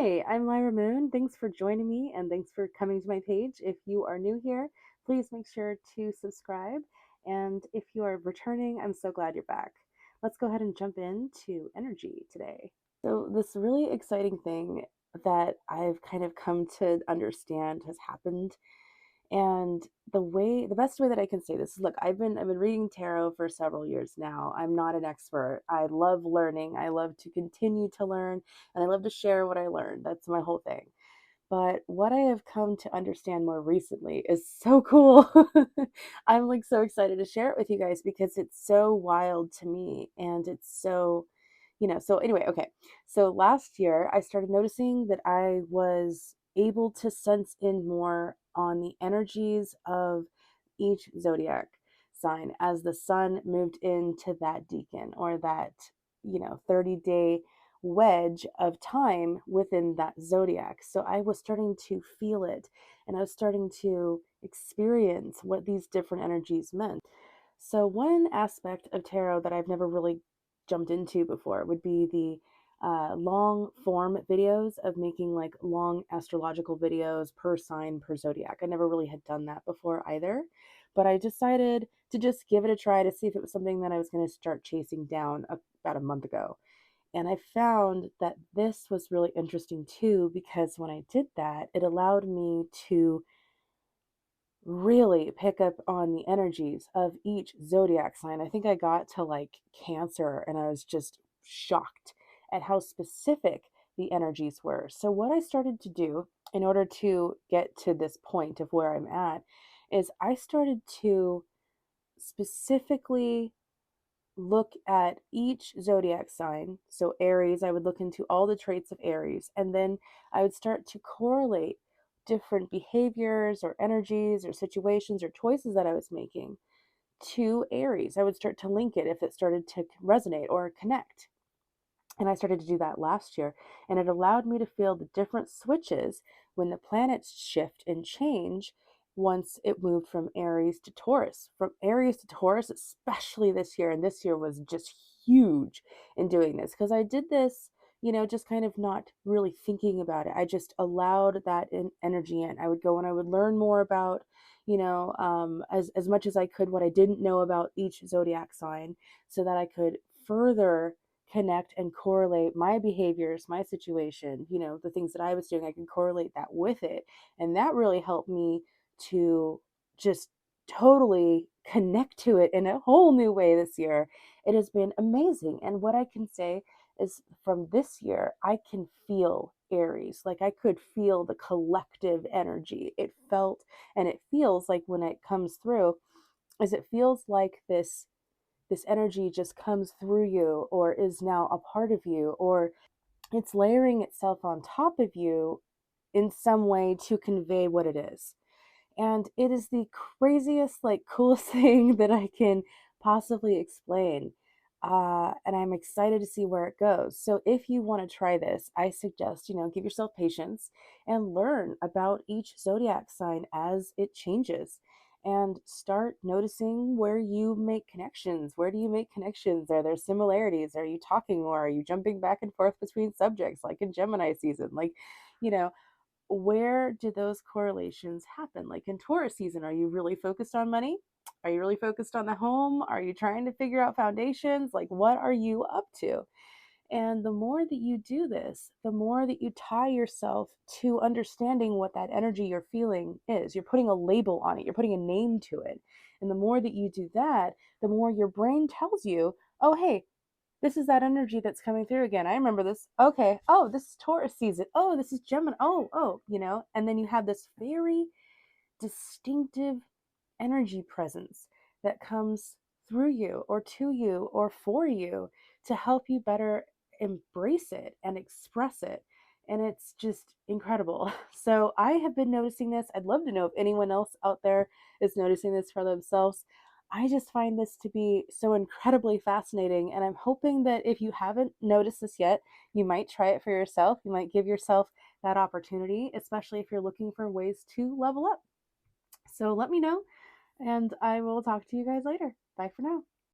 Hey, I'm Lyra Moon. Thanks for joining me and thanks for coming to my page. If you are new here, please make sure to subscribe. And if you are returning, I'm so glad you're back. Let's go ahead and jump into energy today. So, this really exciting thing that I've kind of come to understand has happened. And the best way that I can say this is, look, I've been reading tarot for several years now. I'm not an expert. I love learning. I love to continue to learn and I love to share what I learned. That's my whole thing. But what I have come to understand more recently is so cool. I'm like so excited to share it with you guys because it's so wild to me and it's so, so anyway, okay. So last year I started noticing that I was able to sense in more on the energies of each zodiac sign as the sun moved into that decan or that, 30-day wedge of time within that zodiac. So I was starting to feel it and I was starting to experience what these different energies meant. So, one aspect of tarot that I've never really jumped into before would be the long form videos of making like long astrological videos per sign per zodiac. I never really had done that before either, but I decided to just give it a try to see if it was something that I was going to start chasing down about a month ago. And I found that this was really interesting too, because when I did that, it allowed me to really pick up on the energies of each zodiac sign. I think I got to like Cancer and I was just shocked at how specific the energies were. So, what I started to do in order to get to this point of where I'm at is I started to specifically look at each zodiac sign. So, Aries, I would look into all the traits of Aries, and then I would start to correlate different behaviors or energies or situations or choices that I was making to Aries. I would start to link it if it started to resonate or connect. And I started to do that last year. And it allowed me to feel the different switches when the planets shift and change once it moved from Aries to Taurus. From Aries to Taurus, especially this year. And this year was just huge in doing this because I did this, just kind of not really thinking about it. I just allowed that energy in. I would go and I would learn more about, as much as I could, what I didn't know about each zodiac sign so that I could further connect and correlate my behaviors, my situation, the things that I was doing, I can correlate that with it. And that really helped me to just totally connect to it in a whole new way this year. It has been amazing. And what I can say is from this year, I can feel Aries. Like I could feel the collective energy. It felt and it feels like when it comes through, is it feels like this energy just comes through you or is now a part of you or it's layering itself on top of you in some way to convey what it is. And it is the craziest, like, coolest thing that I can possibly explain. And I'm excited to see where it goes. So, if you want to try this, I suggest, give yourself patience and learn about each zodiac sign as it changes and start noticing where you make connections. Where do you make connections? Are there similarities? Are you talking more? Are you jumping back and forth between subjects like in Gemini season? Like, you know, where do those correlations happen? Like in Taurus season, are you really focused on money? Are you really focused on the home? Are you trying to figure out foundations? Like, what are you up to? And the more that you do this, the more that you tie yourself to understanding what that energy you're feeling is. You're putting a label on it, you're putting a name to it. And the more that you do that, the more your brain tells you, oh, hey, this is that energy that's coming through again. I remember this. Okay. Oh, this is Taurus season. Oh, this is Gemini. Oh, and then you have this very distinctive energy presence that comes through you or to you or for you to help you better embrace it and express it. And it's just incredible. So I have been noticing this. I'd love to know if anyone else out there is noticing this for themselves. I just find this to be so incredibly fascinating. And I'm hoping that if you haven't noticed this yet, you might try it for yourself. You might give yourself that opportunity, especially if you're looking for ways to level up. So let me know, and I will talk to you guys later. Bye for now.